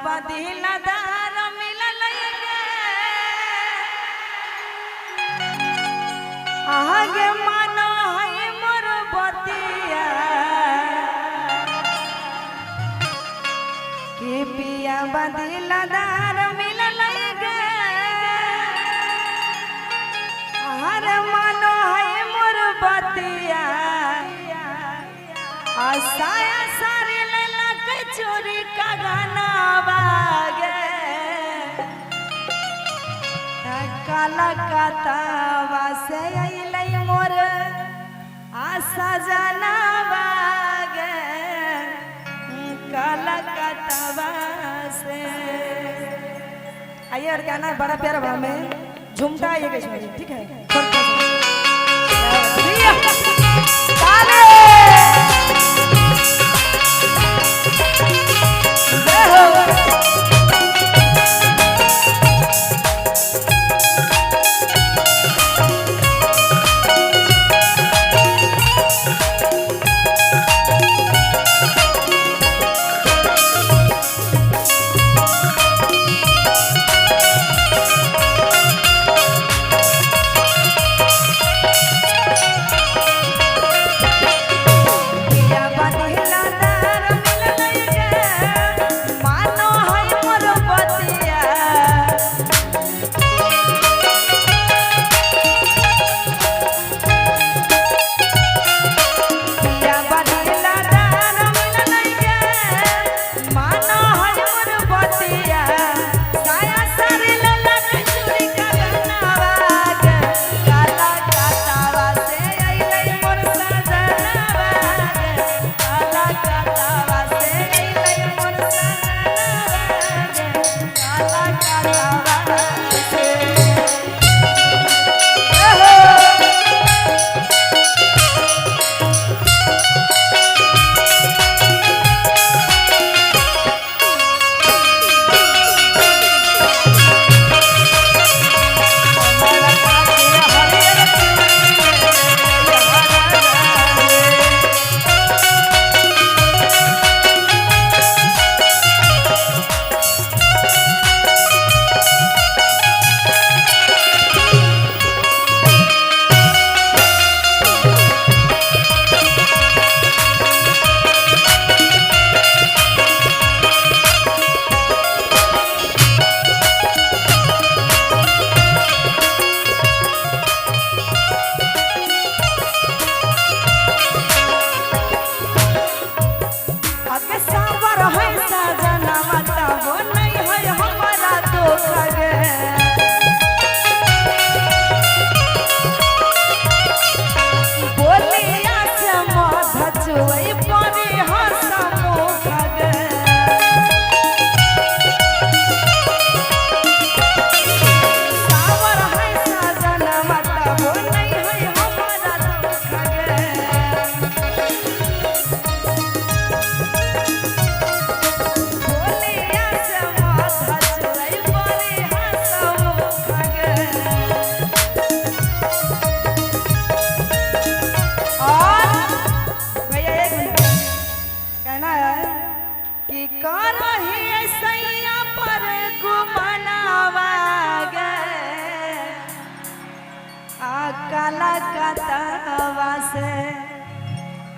बदिला दार मिलल आगे मानो है मोर बतिया कि पिया बदिला दार मिलल हर मानो है मोर बतिया आसाया सारी लैला के चोरी का गाना बागे काला कातावा से अइलै मोर आशा जाना बागे काला कातावा से। आइए और गाना बड़ा प्यारा भाव में झुमटा आइए कैसे ठीक है काला कातावा से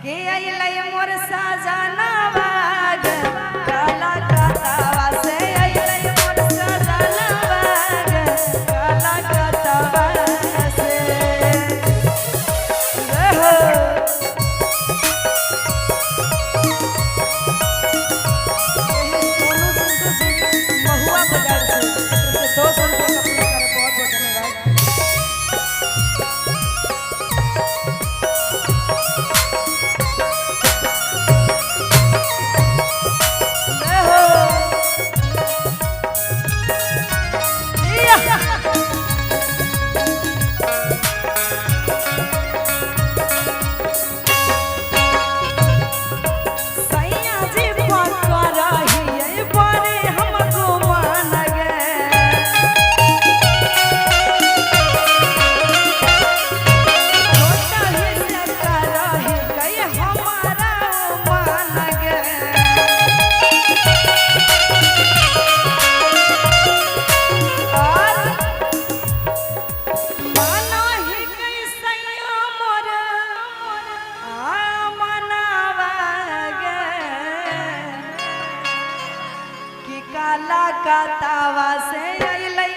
के अइलै मोर सजनवा गे काला कातावा से अइलै मोर सजनवा गे काला कातावा से महुआ बाजार से 200 रुपये का बहुत बहुत धन्यवाद। हो काला कतावा से अइलै